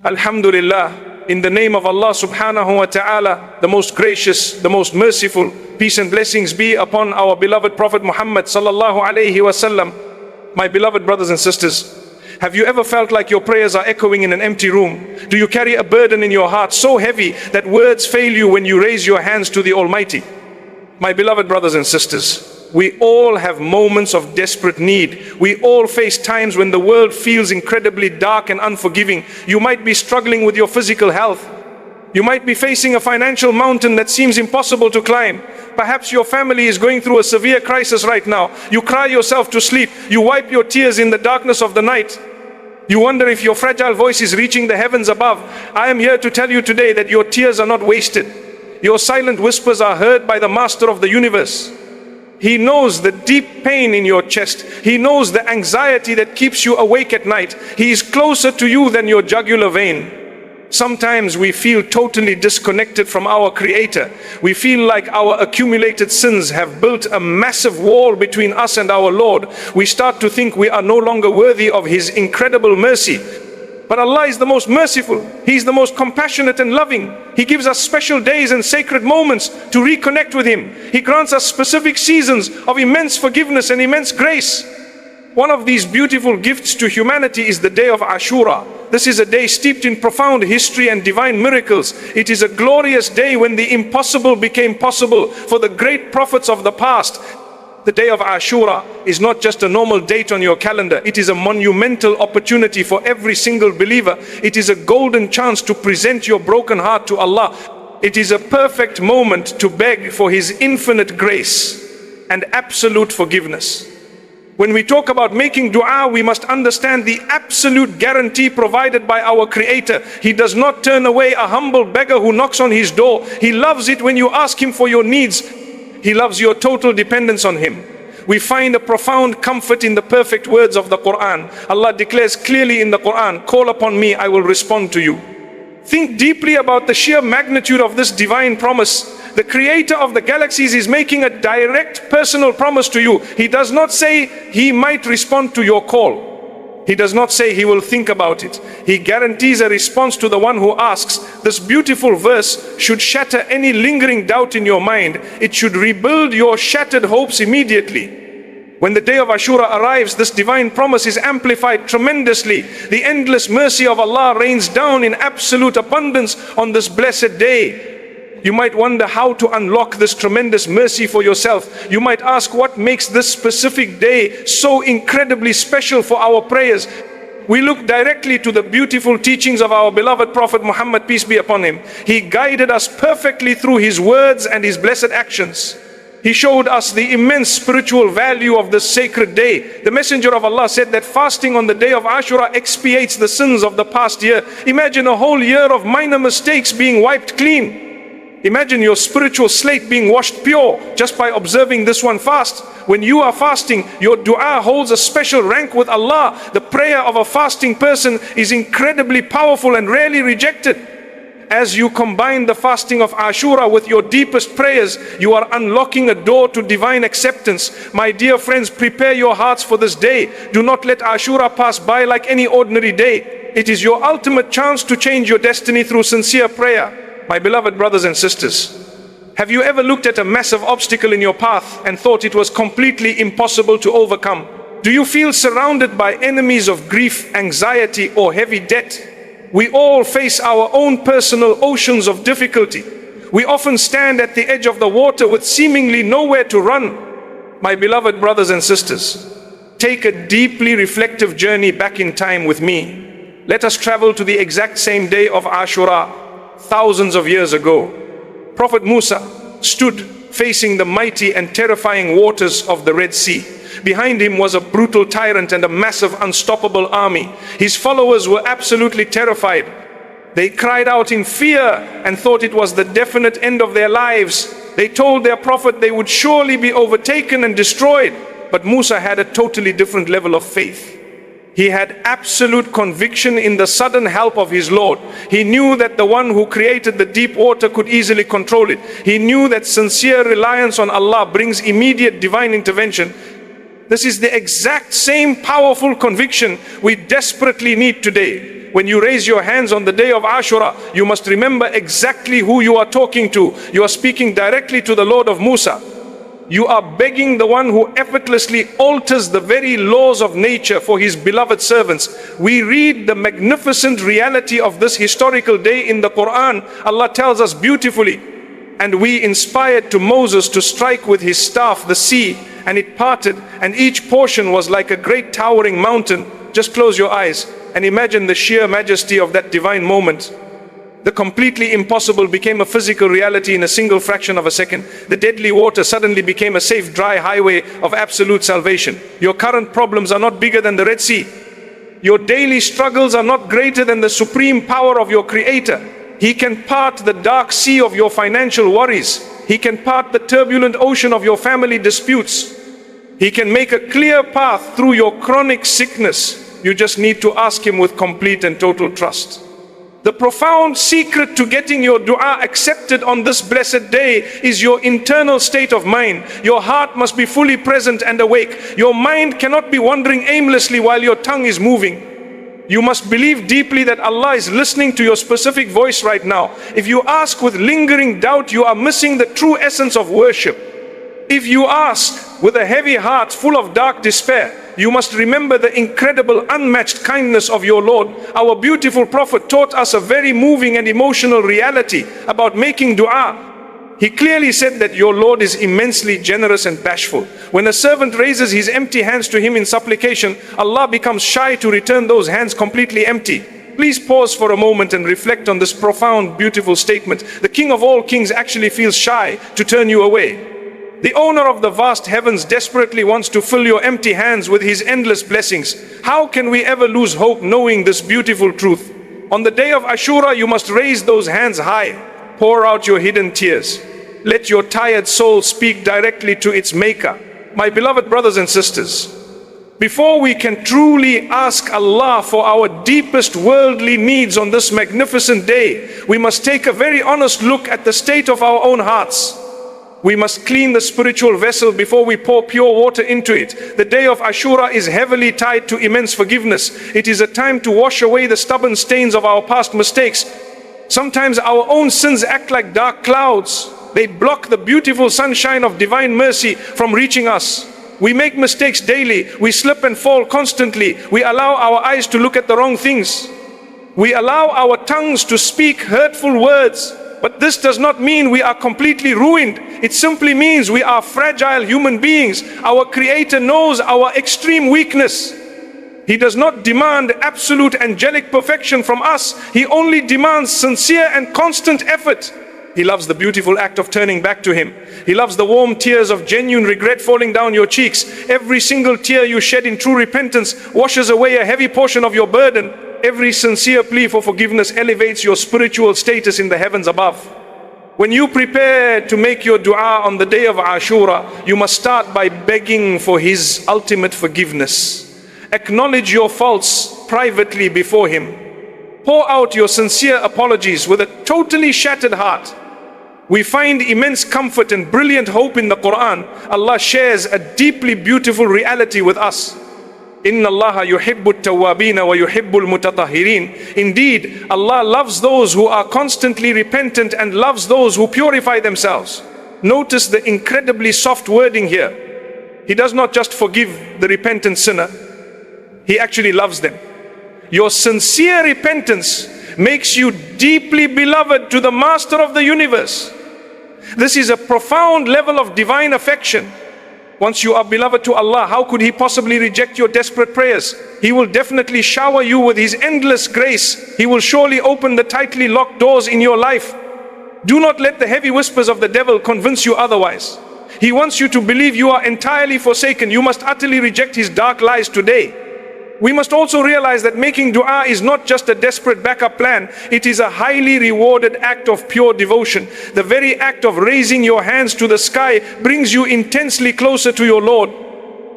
Alhamdulillah, in the name of Allah subhanahu wa ta'ala, the most gracious, the most merciful, peace and blessings be upon our beloved Prophet Muhammad sallallahu alayhi wasallam. My beloved brothers and sisters, have you ever felt like your prayers are echoing in an empty room? Do you carry a burden in your heart so heavy that words fail you when you raise your hands to the Almighty? My beloved brothers and sisters, we all have moments of desperate need. We all face times when the world feels incredibly dark and unforgiving. You might be struggling with your physical health. You might be facing a financial mountain that seems impossible to climb. Perhaps your family is going through a severe crisis right now. You cry yourself to sleep. You wipe your tears in the darkness of the night. You wonder if your fragile voice is reaching the heavens above. I am here to tell you today that your tears are not wasted. Your silent whispers are heard by the Master of the universe. He knows the deep pain in your chest. He knows the anxiety that keeps you awake at night. He is closer to you than your jugular vein. Sometimes we feel totally disconnected from our Creator. We feel like our accumulated sins have built a massive wall between us and our Lord. We start to think we are no longer worthy of His incredible mercy. But Allah is the most merciful. He is the most compassionate and loving. He gives us special days and sacred moments to reconnect with Him. He grants us specific seasons of immense forgiveness and immense grace. One of these beautiful gifts to humanity is the day of Ashura. This is a day steeped in profound history and divine miracles. It is a glorious day when the impossible became possible for the great prophets of the past. The day of Ashura is not just a normal date on your calendar. It is a monumental opportunity for every single believer. It is a golden chance to present your broken heart to Allah. It is a perfect moment to beg for His infinite grace and absolute forgiveness. When we talk about making dua, we must understand the absolute guarantee provided by our Creator. He does not turn away a humble beggar who knocks on His door. He loves it when you ask Him for your needs. He loves your total dependence on Him. We find a profound comfort in the perfect words of the Quran. Allah declares clearly in the Quran, "Call upon me, I will respond to you." Think deeply about the sheer magnitude of this divine promise. The Creator of the galaxies is making a direct personal promise to you. He does not say He might respond to your call. He does not say He will think about it. He guarantees a response to the one who asks. This beautiful verse should shatter any lingering doubt in your mind. It should rebuild your shattered hopes immediately. When the day of Ashura arrives, this divine promise is amplified tremendously. The endless mercy of Allah rains down in absolute abundance on this blessed day. You might wonder how to unlock this tremendous mercy for yourself. You might ask, what makes this specific day so incredibly special for our prayers? We look directly to the beautiful teachings of our beloved Prophet Muhammad, peace be upon him. He guided us perfectly through his words and his blessed actions. He showed us the immense spiritual value of this sacred day. The Messenger of Allah said that fasting on the day of Ashura expiates the sins of the past year. Imagine a whole year of minor mistakes being wiped clean. Imagine your spiritual slate being washed pure just by observing this one fast. When you are fasting, your dua holds a special rank with Allah. The prayer of a fasting person is incredibly powerful and rarely rejected. As you combine the fasting of Ashura with your deepest prayers, you are unlocking a door to divine acceptance. My dear friends, prepare your hearts for this day. Do not let Ashura pass by like any ordinary day. It is your ultimate chance to change your destiny through sincere prayer. My beloved brothers and sisters, have you ever looked at a massive obstacle in your path and thought it was completely impossible to overcome? Do you feel surrounded by enemies of grief, anxiety, or heavy debt? We all face our own personal oceans of difficulty. We often stand at the edge of the water with seemingly nowhere to run. My beloved brothers and sisters, take a deeply reflective journey back in time with me. Let us travel to the exact same day of Ashura, thousands of years ago. Prophet Musa stood facing the mighty and terrifying waters of the Red Sea. Behind him was a brutal tyrant and a massive unstoppable army. His followers were absolutely terrified. They cried out in fear and thought it was the definite end of their lives. They told their prophet they would surely be overtaken and destroyed. But Musa had a totally different level of faith. He had absolute conviction in the sudden help of his Lord. He knew that the one who created the deep water could easily control it. He knew that sincere reliance on Allah brings immediate divine intervention. This is the exact same powerful conviction we desperately need today. When you raise your hands on the day of Ashura, you must remember exactly who you are talking to. You are speaking directly to the Lord of Musa. You are begging the one who effortlessly alters the very laws of nature for his beloved servants. We read the magnificent reality of this historical day in the Quran. Allah tells us beautifully, and we inspired to Moses to strike with his staff the sea, and it parted, and each portion was like a great towering mountain. Just close your eyes and imagine the sheer majesty of that divine moment. The completely impossible became a physical reality in a single fraction of a second. The deadly water suddenly became a safe, dry highway of absolute salvation. Your current problems are not bigger than the Red Sea. Your daily struggles are not greater than the supreme power of your Creator. He can part the dark sea of your financial worries. He can part the turbulent ocean of your family disputes. He can make a clear path through your chronic sickness. You just need to ask Him with complete and total trust. The profound secret to getting your dua accepted on this blessed day is your internal state of mind. Your heart must be fully present and awake. Your mind cannot be wandering aimlessly while your tongue is moving. You must believe deeply that Allah is listening to your specific voice right now. If you ask with lingering doubt, you are missing the true essence of worship. If you ask with a heavy heart full of dark despair, you must remember the incredible, unmatched kindness of your Lord. Our beautiful Prophet taught us a very moving and emotional reality about making dua. He clearly said that your Lord is immensely generous and bashful. When a servant raises his empty hands to Him in supplication, Allah becomes shy to return those hands completely empty. Please pause for a moment and reflect on this profound, beautiful statement. The King of all kings actually feels shy to turn you away. The owner of the vast heavens desperately wants to fill your empty hands with His endless blessings. How can we ever lose hope knowing this beautiful truth? On the day of Ashura, you must raise those hands high. Pour out your hidden tears. Let your tired soul speak directly to its Maker. My beloved brothers and sisters, before we can truly ask Allah for our deepest worldly needs on this magnificent day, we must take a very honest look at the state of our own hearts. We must clean the spiritual vessel before we pour pure water into it. The day of Ashura is heavily tied to immense forgiveness. It is a time to wash away the stubborn stains of our past mistakes. Sometimes our own sins act like dark clouds. They block the beautiful sunshine of divine mercy from reaching us. We make mistakes daily. We slip and fall constantly. We allow our eyes to look at the wrong things. We allow our tongues to speak hurtful words. But this does not mean we are completely ruined. It simply means we are fragile human beings. Our Creator knows our extreme weakness. He does not demand absolute angelic perfection from us. He only demands sincere and constant effort. He loves the beautiful act of turning back to Him. He loves the warm tears of genuine regret falling down your cheeks. Every single tear you shed in true repentance washes away a heavy portion of your burden. Every sincere plea for forgiveness elevates your spiritual status in the heavens above. When you prepare to make your dua on the day of Ashura, you must start by begging for His ultimate forgiveness. Acknowledge your faults privately before Him. Pour out your sincere apologies with a totally shattered heart. We find immense comfort and brilliant hope in the Quran. Allah shares a deeply beautiful reality with us. Inna Allah yuhibbu at-tawwabina wa yuhibbu al-mutatahhirin. Indeed, Allah loves those who are constantly repentant and loves those who purify themselves. Notice the incredibly soft wording here. He does not just forgive the repentant sinner, He actually loves them. Your sincere repentance makes you deeply beloved to the Master of the universe. This is a profound level of divine affection. Once you are beloved to Allah, how could He possibly reject your desperate prayers? He will definitely shower you with His endless grace. He will surely open the tightly locked doors in your life. Do not let the heavy whispers of the devil convince you otherwise. He wants you to believe you are entirely forsaken. You must utterly reject his dark lies today. We must also realize that making dua is not just a desperate backup plan. It is a highly rewarded act of pure devotion. The very act of raising your hands to the sky brings you intensely closer to your Lord.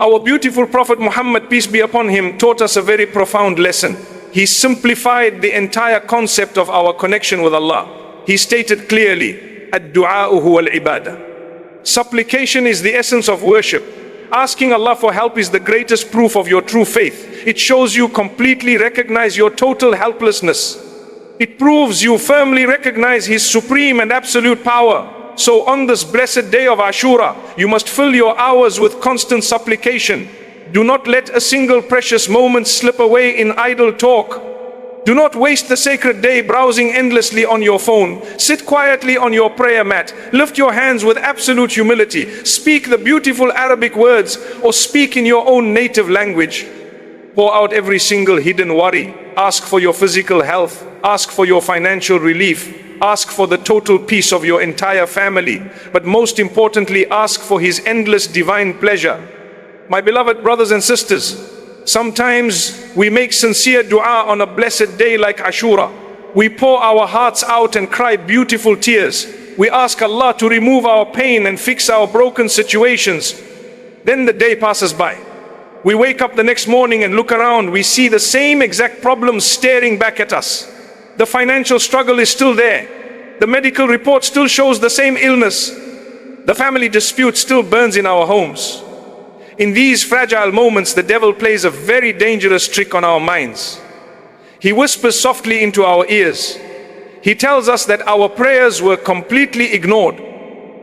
Our beautiful Prophet Muhammad, peace be upon him, taught us a very profound lesson. He simplified the entire concept of our connection with Allah. He stated clearly, "Ad-du'a'u huwa al-ibadah." Supplication is the essence of worship. Asking Allah for help is the greatest proof of your true faith. It shows you completely recognize your total helplessness. It proves you firmly recognize His supreme and absolute power. So on this blessed day of Ashura, you must fill your hours with constant supplication. Do not let a single precious moment slip away in idle talk. Do not waste the sacred day browsing endlessly on your phone. Sit quietly on your prayer mat. Lift your hands with absolute humility. Speak the beautiful Arabic words or speak in your own native language. Pour out every single hidden worry. Ask for your physical health. Ask for your financial relief. Ask for the total peace of your entire family. But most importantly, ask for His endless divine pleasure. My beloved brothers and sisters, sometimes we make sincere dua on a blessed day like Ashura. We pour our hearts out and cry beautiful tears. We ask Allah to remove our pain and fix our broken situations. Then the day passes by. We wake up the next morning and look around. We see the same exact problems staring back at us. The financial struggle is still there. The medical report still shows the same illness. The family dispute still burns in our homes. In these fragile moments, the devil plays a very dangerous trick on our minds. He whispers softly into our ears. He tells us that our prayers were completely ignored.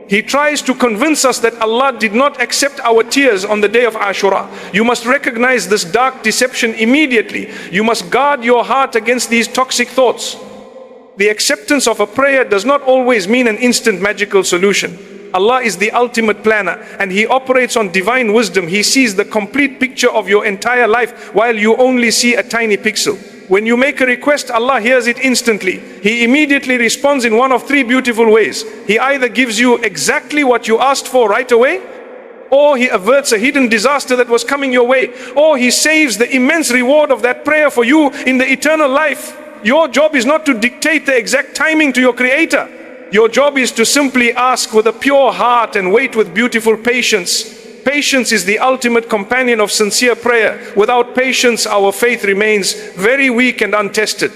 He tries to convince us that Allah did not accept our tears on the day of Ashura. You must recognize this dark deception immediately. You must guard your heart against these toxic thoughts. The acceptance of a prayer does not always mean an instant magical solution. Allah is the ultimate planner and He operates on divine wisdom. He sees the complete picture of your entire life while you only see a tiny pixel. When you make a request, Allah hears it instantly. He immediately responds in one of three beautiful ways. He either gives you exactly what you asked for right away, or He averts a hidden disaster that was coming your way, or He saves the immense reward of that prayer for you in the eternal life. Your job is not to dictate the exact timing to your Creator. Your job is to simply ask with a pure heart and wait with beautiful patience. Patience is the ultimate companion of sincere prayer. Without patience, our faith remains very weak and untested.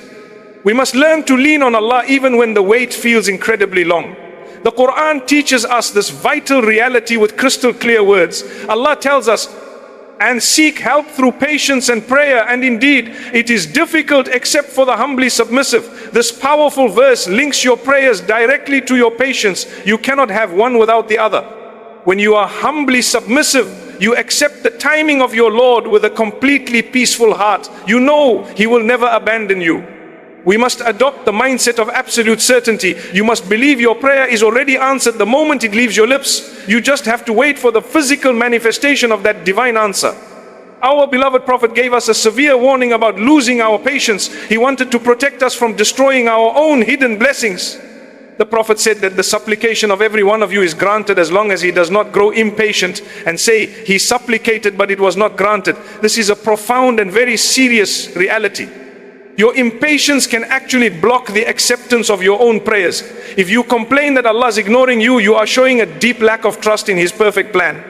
We must learn to lean on Allah even when the wait feels incredibly long. The Quran teaches us this vital reality with crystal clear words. Allah tells us, and seek help through patience and prayer, and indeed it is difficult except for the humbly submissive. This powerful verse links your prayers directly to your patience. You cannot have one without the other. When you are humbly submissive, you accept the timing of your Lord with a completely peaceful heart. You know He will never abandon you. We must adopt the mindset of absolute certainty. You must believe your prayer is already answered the moment it leaves your lips. You just have to wait for the physical manifestation of that divine answer. Our beloved Prophet gave us a severe warning about losing our patience. He wanted to protect us from destroying our own hidden blessings. The Prophet said that the supplication of every one of you is granted as long as he does not grow impatient and say he supplicated but it was not granted. This is a profound and very serious reality. Your impatience can actually block the acceptance of your own prayers. If you complain that Allah is ignoring you, you are showing a deep lack of trust in His perfect plan.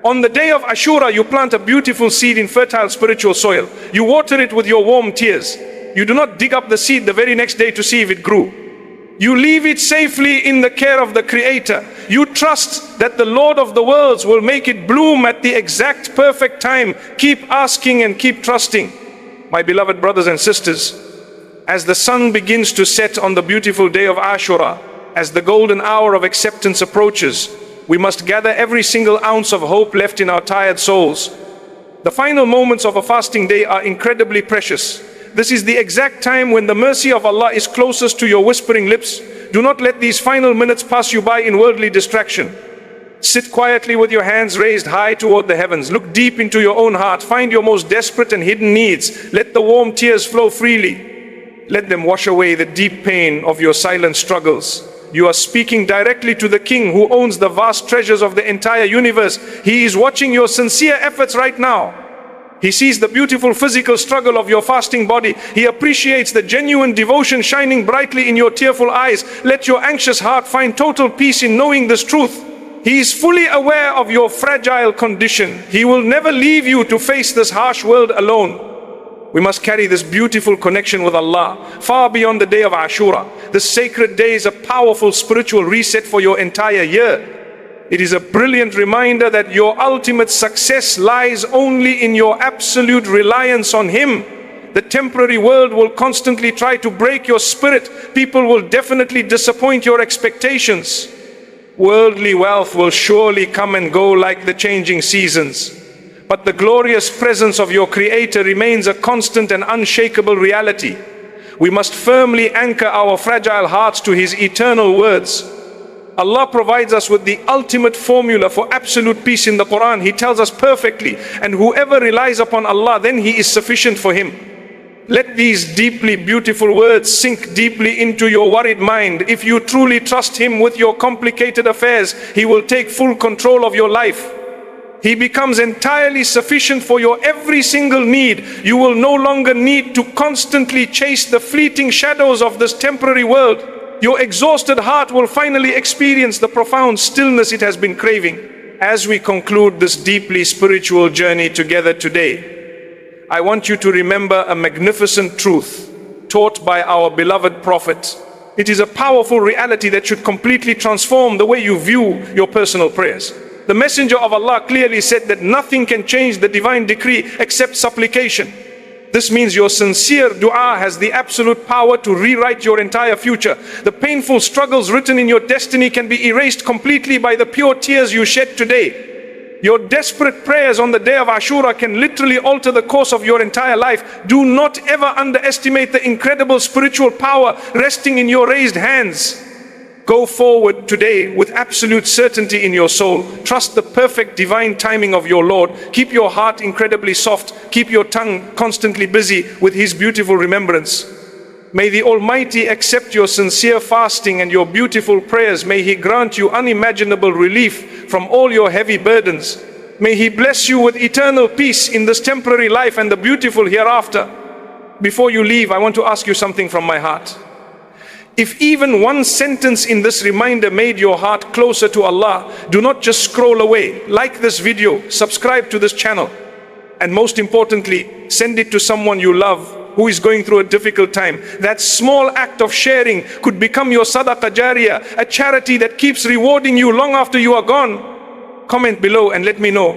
On the day of Ashura, you plant a beautiful seed in fertile spiritual soil. You water it with your warm tears. You do not dig up the seed the very next day to see if it grew. You leave it safely in the care of the Creator. You trust that the Lord of the worlds will make it bloom at the exact perfect time. Keep asking and keep trusting. My beloved brothers and sisters, as the sun begins to set on the beautiful day of Ashura, as the golden hour of acceptance approaches, we must gather every single ounce of hope left in our tired souls. The final moments of a fasting day are incredibly precious. This is the exact time when the mercy of Allah is closest to your whispering lips. Do not let these final minutes pass you by in worldly distraction. Sit quietly with your hands raised high toward the heavens. Look deep into your own heart. Find your most desperate and hidden needs. Let the warm tears flow freely. Let them wash away the deep pain of your silent struggles. You are speaking directly to the King who owns the vast treasures of the entire universe. He is watching your sincere efforts right now. He sees the beautiful physical struggle of your fasting body. He appreciates the genuine devotion shining brightly in your tearful eyes. Let your anxious heart find total peace in knowing this truth. He is fully aware of your fragile condition. He will never leave you to face this harsh world alone. We must carry this beautiful connection with Allah far beyond the day of Ashura. This sacred day is a powerful spiritual reset for your entire year. It is a brilliant reminder that your ultimate success lies only in your absolute reliance on Him. The temporary world will constantly try to break your spirit. People will definitely disappoint your expectations. Worldly wealth will surely come and go like the changing seasons. But the glorious presence of your Creator remains a constant and unshakable reality. We must firmly anchor our fragile hearts to His eternal words. Allah provides us with the ultimate formula for absolute peace in the Quran. He tells us perfectly, and whoever relies upon Allah, then he is sufficient for him. Let these deeply beautiful words sink deeply into your worried mind. If you truly trust Him with your complicated affairs, He will take full control of your life. He becomes entirely sufficient for your every single need. You will no longer need to constantly chase the fleeting shadows of this temporary world. Your exhausted heart will finally experience the profound stillness it has been craving. As we conclude this deeply spiritual journey together today, I want you to remember a magnificent truth taught by our beloved Prophet. It is a powerful reality that should completely transform the way you view your personal prayers. The Messenger of Allah clearly said that nothing can change the divine decree except supplication. This means your sincere dua has the absolute power to rewrite your entire future. The painful struggles written in your destiny can be erased completely by the pure tears you shed today. Your desperate prayers on the day of Ashura can literally alter the course of your entire life. Do not ever underestimate the incredible spiritual power resting in your raised hands. Go forward today with absolute certainty in your soul. Trust the perfect divine timing of your Lord. Keep your heart incredibly soft. Keep your tongue constantly busy with His beautiful remembrance. May the Almighty accept your sincere fasting and your beautiful prayers. May He grant you unimaginable relief from all your heavy burdens. May He bless you with eternal peace in this temporary life and the beautiful hereafter. Before you leave, I want to ask you something from my heart. If even one sentence in this reminder made your heart closer to Allah, do not just scroll away. Like this video, subscribe to this channel, and most importantly, send it to someone you love who is going through a difficult time. That small act of sharing could become your sadaqah jariyah, a charity that keeps rewarding you long after you are gone. Comment below and let me know,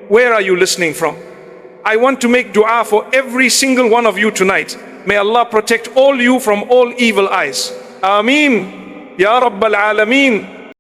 where are you listening from? I want to make dua for every single one of you tonight. May Allah protect all you from all evil eyes. Ameen. Ya Rabbal Alameen.